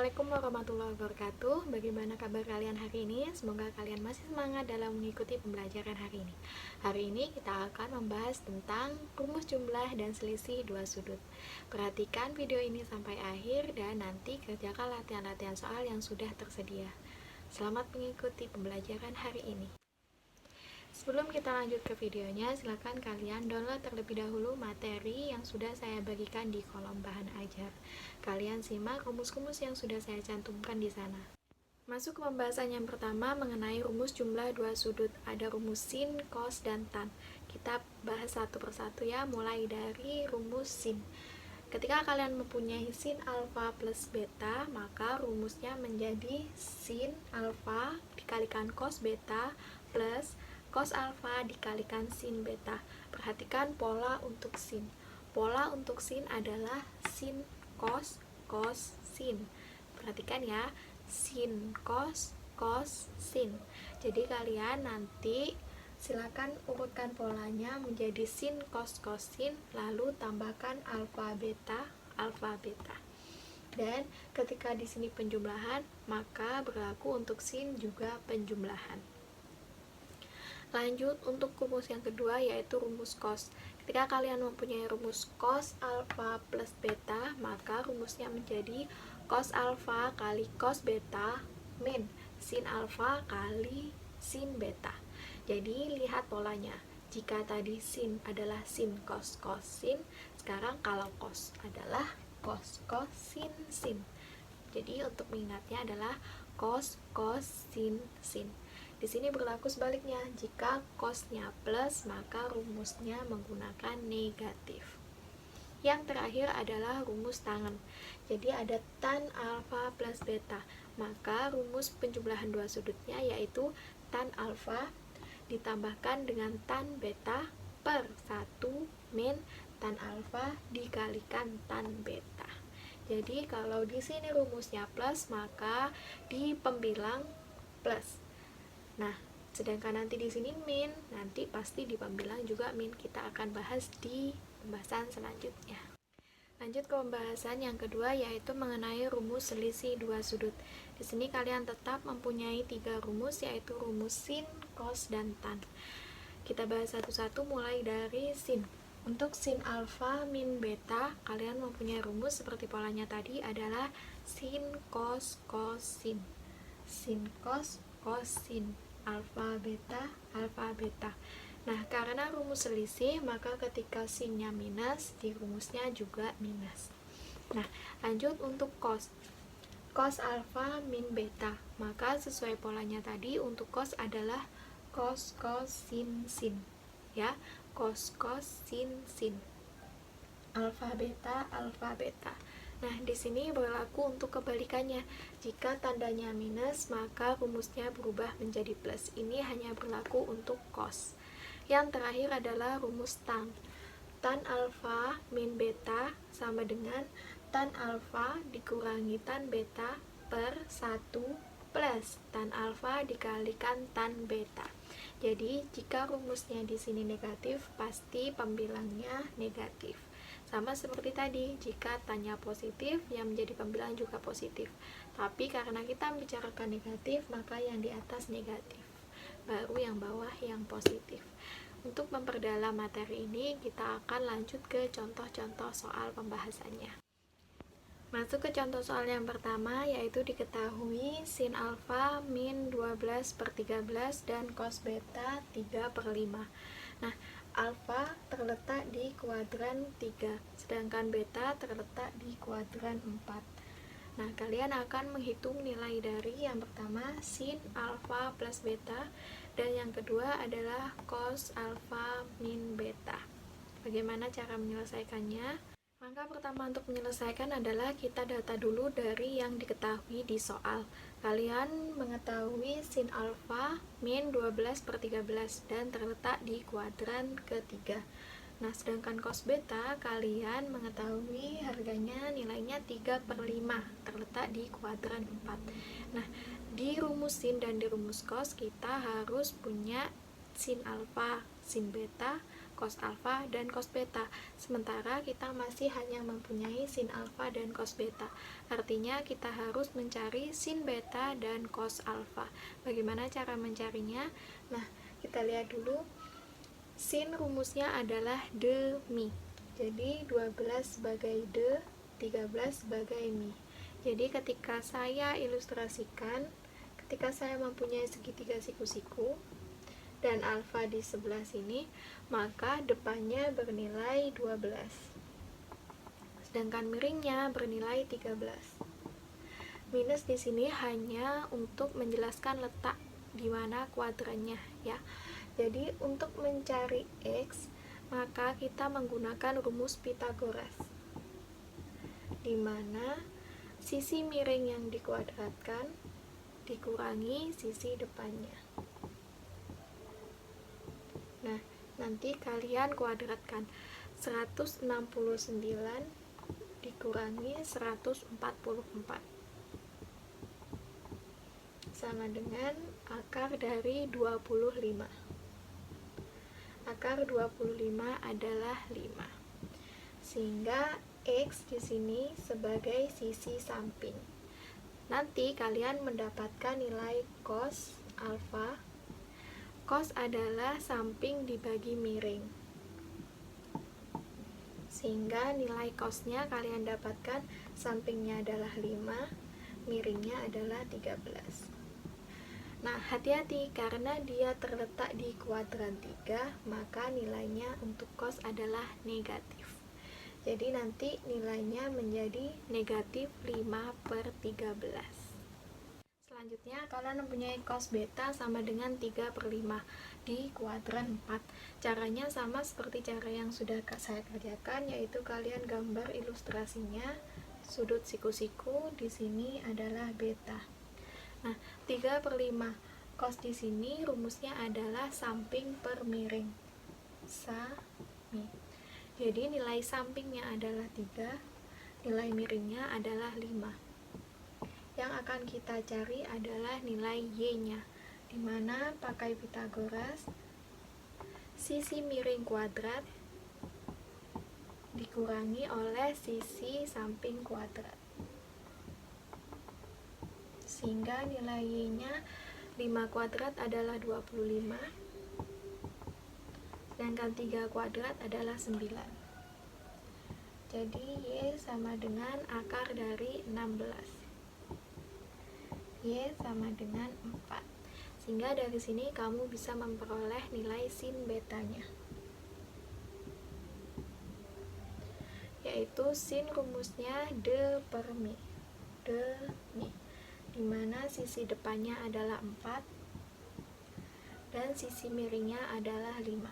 Assalamualaikum warahmatullahi wabarakatuh. Bagaimana kabar kalian hari ini? Semoga kalian masih semangat dalam mengikuti pembelajaran hari ini. Hari ini kita akan membahas tentang rumus jumlah dan selisih dua sudut. Perhatikan video ini sampai akhir dan nanti kerjakan latihan-latihan soal yang sudah tersedia. Selamat mengikuti pembelajaran hari ini. Sebelum kita lanjut ke videonya, silakan kalian download terlebih dahulu materi yang sudah saya bagikan di kolom bahan ajar. Kalian simak rumus-rumus yang sudah saya cantumkan di sana. Masuk ke pembahasan yang pertama mengenai rumus jumlah dua sudut. Ada rumus sin, cos, dan tan. Kita bahas satu persatu ya, mulai dari rumus sin. Ketika kalian mempunyai sin alfa plus beta, maka rumusnya menjadi sin alfa dikalikan cos beta plus cos alfa dikalikan sin beta. Perhatikan pola untuk sin. Pola untuk sin adalah sin cos, cos, sin. Perhatikan ya, sin cos, cos, sin. Jadi kalian nanti silakan urutkan polanya menjadi sin cos cos sin, lalu tambahkan alfa beta, alfa beta. Dan ketika di sini penjumlahan, maka berlaku untuk sin juga penjumlahan. Lanjut untuk rumus yang kedua, yaitu rumus cos. Ketika kalian mempunyai rumus cos alfa plus beta, maka rumusnya menjadi cos alfa kali cos beta min sin alfa kali sin beta. Jadi lihat polanya. Jika tadi sin adalah sin cos cos sin, sekarang kalau cos adalah cos cos sin sin. Jadi untuk mengingatnya adalah cos cos sin sin. Di sini berlaku sebaliknya, jika cosnya plus, maka rumusnya menggunakan negatif. Yang terakhir adalah rumus tangen. Jadi ada tan alfa plus beta, maka rumus penjumlahan dua sudutnya yaitu tan alfa ditambahkan dengan tan beta per 1 min tan alfa dikalikan tan beta. Jadi kalau di sini rumusnya plus, maka di pembilang plus. Nah, sedangkan nanti di sini min, nanti pasti di pembilang juga min. Kita akan bahas di pembahasan selanjutnya. Lanjut ke pembahasan yang kedua, yaitu mengenai rumus selisih dua sudut. Di sini kalian tetap mempunyai 3 rumus, yaitu rumus sin, cos, dan tan. Kita bahas satu-satu mulai dari sin. Untuk sin alfa min beta, kalian mempunyai rumus seperti polanya tadi adalah sin cos cos sin. Sin cos cos sin, alfa beta, alfa beta. Nah, karena rumus selisih, maka ketika sinnya minus, di rumusnya juga minus. Nah, lanjut untuk cos. Cos alfa min beta, maka sesuai polanya tadi, untuk cos adalah cos cos sin sin. Ya, cos cos sin sin. Alfa beta, alfa beta. Nah, di sini berlaku untuk kebalikannya. Jika tandanya minus, maka rumusnya berubah menjadi plus. Ini hanya berlaku untuk cos. Yang terakhir adalah rumus tan. Tan alfa min beta sama dengan tan alfa dikurangi tan beta per 1 plus tan alfa dikalikan tan beta. Jadi, jika rumusnya di sini negatif, pasti pembilangnya negatif. Sama seperti tadi, jika tannya positif, yang menjadi pembilang juga positif. Tapi karena kita membicarakan negatif, maka yang di atas negatif, baru yang bawah yang positif. Untuk memperdalam materi ini, kita akan lanjut ke contoh-contoh soal pembahasannya. Masuk ke contoh soal yang pertama, yaitu diketahui sin alfa min 12 per 13 dan cos beta 3 per 5. Nah, alfa terletak di kuadran 3, sedangkan beta terletak di kuadran 4. Nah, kalian akan menghitung nilai dari yang pertama sin alfa plus beta, dan yang kedua adalah cos alfa min beta. Bagaimana cara menyelesaikannya? Langkah pertama untuk menyelesaikan adalah kita data dulu dari yang diketahui di soal. Kalian mengetahui sin alfa min 12 per 13 dan terletak di kuadran ketiga. Nah, sedangkan cos beta kalian mengetahui harganya nilainya 3 per 5 terletak di kuadran 4. Nah, di rumus sin dan di rumus cos kita harus punya sin alfa, sin beta, cos alfa dan cos beta. Sementara kita masih hanya mempunyai sin alfa dan cos beta. Artinya kita harus mencari sin beta dan cos alfa. Bagaimana cara mencarinya? Nah, kita lihat dulu. Sin rumusnya adalah demi. Jadi 12 sebagai de, 13 sebagai mi. Jadi ketika saya ilustrasikan, ketika saya mempunyai segitiga siku-siku dan alfa di sebelah sini, maka depannya bernilai 12. Sedangkan miringnya bernilai 13. Minus di sini hanya untuk menjelaskan letak di mana kuadrannya ya. Jadi untuk mencari x, maka kita menggunakan rumus Pythagoras, di mana sisi miring yang dikuadratkan dikurangi sisi depannya. Nah, nanti kalian kuadratkan 169 dikurangi 144 sama dengan akar dari 25. Akar 25 adalah 5. Sehingga x di sini sebagai sisi samping. Nanti kalian mendapatkan nilai cos alfa. Cos adalah samping dibagi miring, sehingga nilai cosnya kalian dapatkan sampingnya adalah 5, miringnya adalah 13. Nah, hati-hati karena dia terletak di kuadran 3, maka nilainya untuk cos adalah negatif. Jadi nanti nilainya menjadi negatif 5/13. Selanjutnya, kalian mempunyai cos beta sama dengan 3/5 di kuadran 4. Caranya sama seperti cara yang sudah saya kerjakan, yaitu kalian gambar ilustrasinya. Sudut siku-siku di sini adalah beta. Nah, 3/5 cos di sini rumusnya adalah samping per miring. Sami. Jadi nilai sampingnya adalah 3, nilai miringnya adalah 5. Yang akan kita cari adalah nilai y-nya, dimana pakai Pythagoras, sisi miring kuadrat dikurangi oleh sisi samping kuadrat, sehingga nilai y-nya 5 kuadrat adalah 25, sedangkan 3 kuadrat adalah 9. Jadi y sama dengan akar dari 16. Y sama dengan 4. Sehingga dari sini kamu bisa memperoleh nilai sin betanya, yaitu sin rumusnya d per mi. Dimana sisi depannya adalah 4 dan sisi miringnya adalah 5.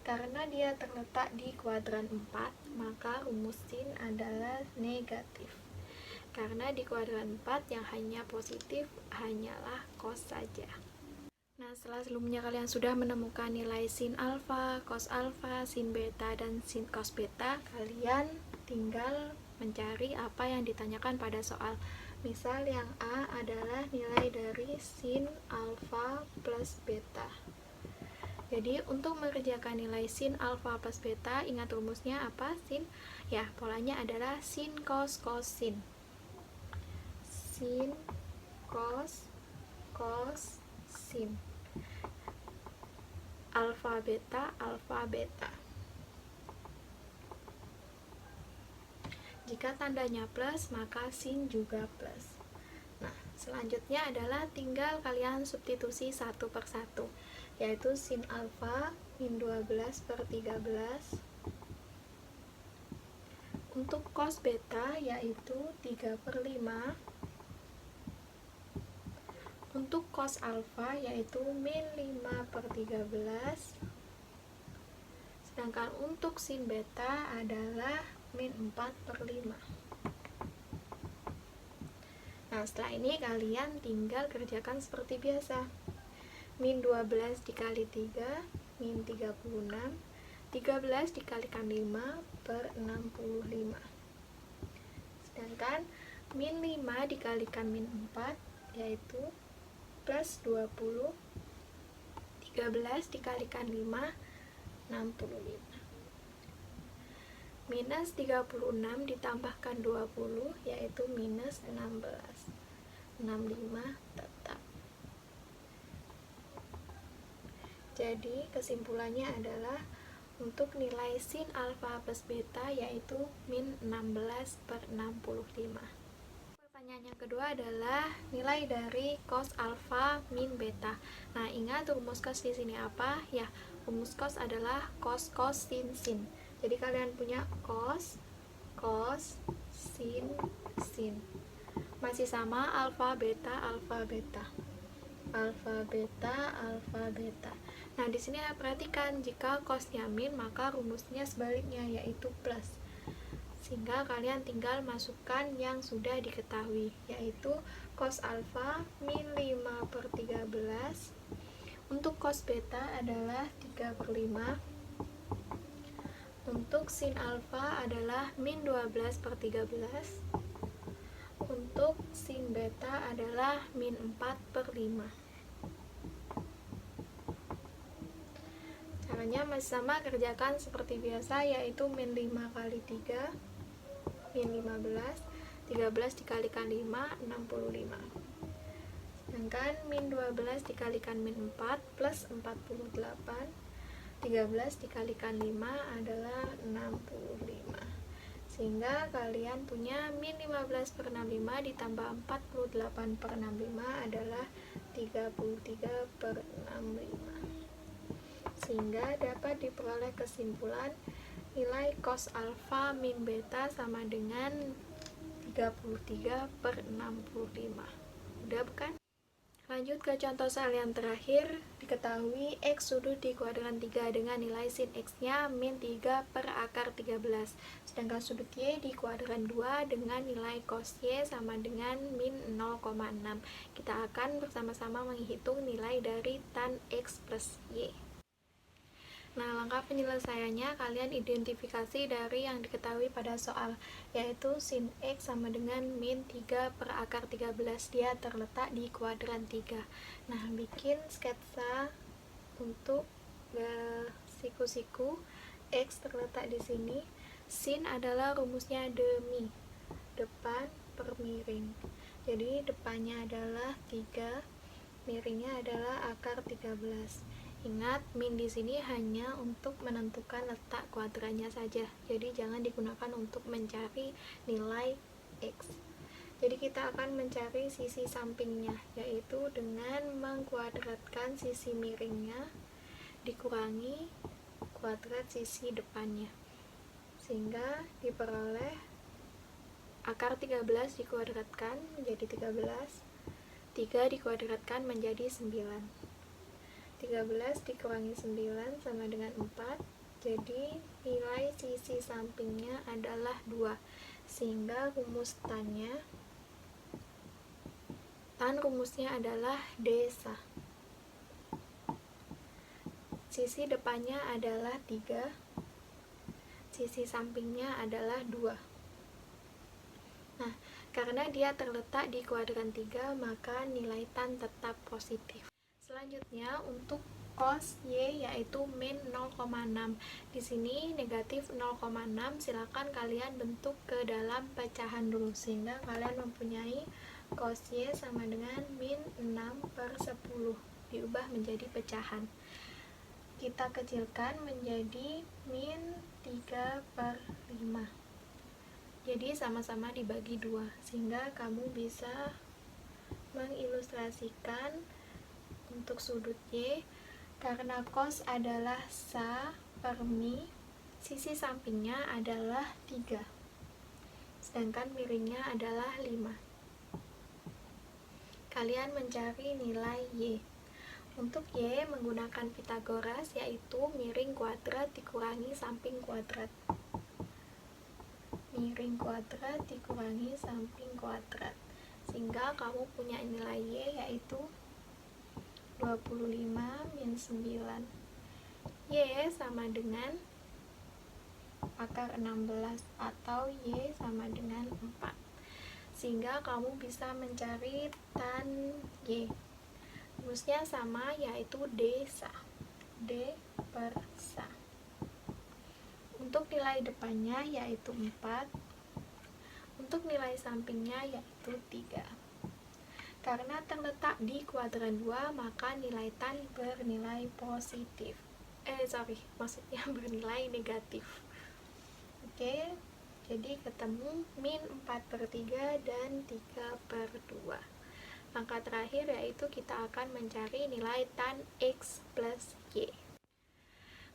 Karena dia terletak di kuadran 4, maka rumus sin adalah negatif. Karena di kuadran 4 yang hanya positif hanyalah cos saja. Nah, setelah sebelumnya kalian sudah menemukan nilai sin alfa, cos alfa, sin beta, dan sin cos beta, kalian tinggal mencari apa yang ditanyakan pada soal. Misal yang A adalah nilai dari sin alfa plus beta. Jadi untuk mengerjakan nilai sin alfa plus beta, ingat rumusnya apa? Sin, ya polanya adalah sin cos cos sin. Sin, cos, sin. Alfa beta, alfa beta. Jika tandanya plus, maka sin juga plus. Nah, selanjutnya adalah tinggal kalian substitusi satu per satu, yaitu sin alfa min 12/13. Untuk cos beta yaitu 3/5. Untuk cos alfa yaitu min 5/13. Sedangkan untuk sin beta adalah min 4/5. Nah, setelah ini kalian tinggal kerjakan seperti biasa. Min 12 dikali 3, min 36. 13 dikalikan 5/65. Sedangkan min 5 dikalikan min 4 yaitu plus 20. 13 dikalikan 5 65. Minus 36 ditambahkan 20 yaitu minus 16. 65 tetap. Jadi kesimpulannya adalah untuk nilai sin alfa plus beta yaitu min 16 per 65. Pertanyaan yang kedua adalah nilai dari cos alfa min beta. Nah, ingat rumus cos di sini apa? Ya, rumus cos adalah cos sin sin. Jadi kalian punya cos sin sin. Masih sama alfa beta alfa beta. Alfa beta. Nah, di sini perhatikan jika cosnya min maka rumusnya sebaliknya yaitu plus. Sehingga kalian tinggal masukkan yang sudah diketahui yaitu cos alfa min 5 per 13. Untuk cos beta adalah 3 per 5. Untuk sin alfa adalah min 12 per 13. Untuk sin beta adalah min 4 per 5. Caranya masih sama, kerjakan seperti biasa yaitu min 5 kali 3 min 15, 13 dikalikan 5 65. Sedangkan min 12 dikalikan min 4 plus 48, 13 dikalikan 5 adalah 65. Sehingga kalian punya min 15 per 65 ditambah 48 per 65 adalah 33 per 65. Sehingga dapat diperoleh kesimpulan nilai cos alfa min beta sama dengan 33 per 65. Udah bukan? Lanjut ke contoh soal yang terakhir. Diketahui X sudut di kuadran 3 dengan nilai sin X-nya min 3 per akar 13. Sedangkan sudut Y di kuadran 2 dengan nilai cos Y sama dengan min 0,6. Kita akan bersama-sama menghitung nilai dari tan X plus Y. Nah, langkah penyelesaiannya kalian identifikasi dari yang diketahui pada soal, yaitu sin X sama dengan min 3 per akar 13. Dia terletak di kuadran 3. Nah, bikin sketsa untuk siku-siku. X terletak di sini. Sin adalah rumusnya demi depan per miring. Jadi depannya adalah 3, miringnya adalah akar 13. Ingat, min di sini hanya untuk menentukan letak kuadrannya saja. Jadi jangan digunakan untuk mencari nilai X. Jadi kita akan mencari sisi sampingnya, yaitu dengan mengkuadratkan sisi miringnya dikurangi kuadrat sisi depannya. Sehingga diperoleh akar 13 dikuadratkan menjadi 13, 3 dikuadratkan menjadi 9. 13 dikurangi 9 sama dengan 4. Jadi nilai sisi sampingnya adalah 2. Sehingga rumus tan rumusnya adalah desa. Sisi depannya adalah 3. Sisi sampingnya adalah 2. Nah, karena dia terletak di kuadran 3, maka nilai tan tetap positif. Selanjutnya untuk cos Y yaitu min 0,6. Di sini negatif 0,6, silakan kalian bentuk ke dalam pecahan dulu sehingga kalian mempunyai cos Y sama dengan min 6 per 10 diubah menjadi pecahan. Kita kecilkan menjadi min 3 per 5. Jadi sama-sama dibagi 2 sehingga kamu bisa mengilustrasikan untuk sudut Y, karena cos adalah sa per mi, sisi sampingnya adalah 3, sedangkan miringnya adalah 5. Kalian mencari nilai Y. Untuk Y menggunakan Pitagoras, yaitu miring kuadrat dikurangi samping kuadrat. Miring kuadrat dikurangi samping kuadrat. Sehingga kamu punya nilai Y yaitu 25 min 9. Y sama dengan akar 16 atau Y sama dengan 4. Sehingga kamu bisa mencari tan Y. Rumusnya sama yaitu D per sa. Untuk nilai depannya yaitu 4, untuk nilai sampingnya yaitu 3. Karena terletak di kuadran 2, maka nilai tan bernilai positif. Maksudnya bernilai negatif. Oke, jadi ketemu min 4/3 dan 3/2. Langkah terakhir yaitu kita akan mencari nilai tan X plus Y.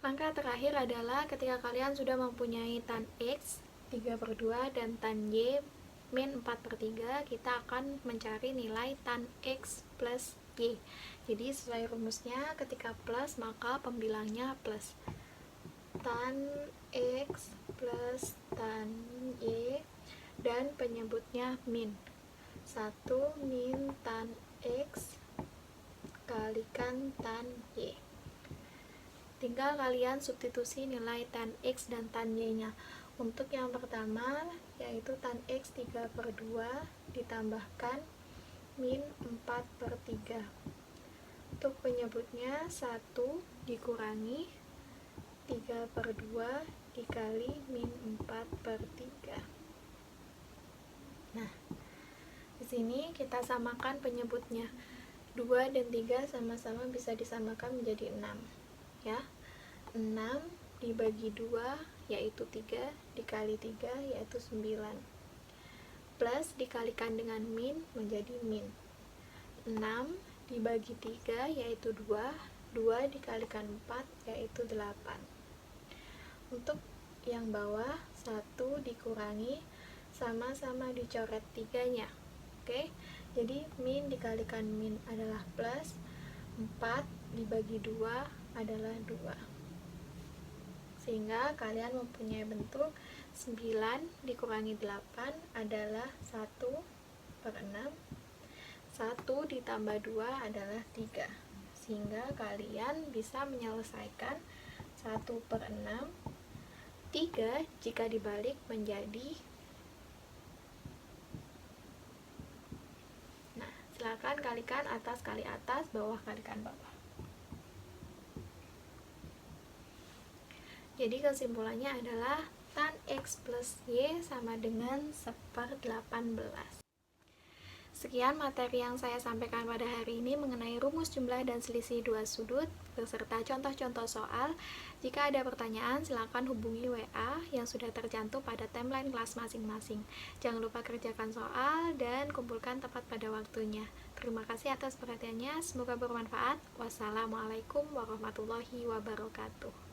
Langkah terakhir adalah ketika kalian sudah mempunyai tan X 3/2 dan tan Y min 4/3, kita akan mencari nilai tan X plus Y. Jadi sesuai rumusnya, ketika plus maka pembilangnya plus. Tan X plus tan Y dan penyebutnya min. 1 min tan X kalikan tan Y. Tinggal kalian substitusi nilai tan X dan tan Y nya. Untuk yang pertama yaitu tan X 3/2 ditambahkan min 4/3. Untuk penyebutnya 1 dikurangi 3/2 dikali min 4/3. Nah, di sini kita samakan penyebutnya. 2 dan 3 sama-sama bisa disamakan menjadi 6. Ya. 6 dibagi 2 yaitu 3, dikali 3 yaitu 9. Plus dikalikan dengan min menjadi min. 6 dibagi 3 yaitu 2, 2 dikalikan 4 yaitu 8. Untuk yang bawah 1 dikurangi, sama-sama dicoret 3-nya. Oke, jadi min dikalikan min adalah plus, 4 dibagi 2 adalah 2. Sehingga kalian mempunyai bentuk 9 dikurangi 8 adalah 1/6. 1 ditambah 2 adalah 3. Sehingga kalian bisa menyelesaikan 1/6. 3 jika dibalik menjadi, nah, silakan kalikan atas kali atas, bawah kalikan bawah. Jadi kesimpulannya adalah tan X plus Y sama dengan 1/18. Sekian materi yang saya sampaikan pada hari ini mengenai rumus jumlah dan selisih dua sudut beserta contoh-contoh soal. Jika ada pertanyaan, silakan hubungi WA yang sudah tercantum pada timeline kelas masing-masing. Jangan lupa kerjakan soal dan kumpulkan tepat pada waktunya. Terima kasih atas perhatiannya, semoga bermanfaat. Wassalamualaikum warahmatullahi wabarakatuh.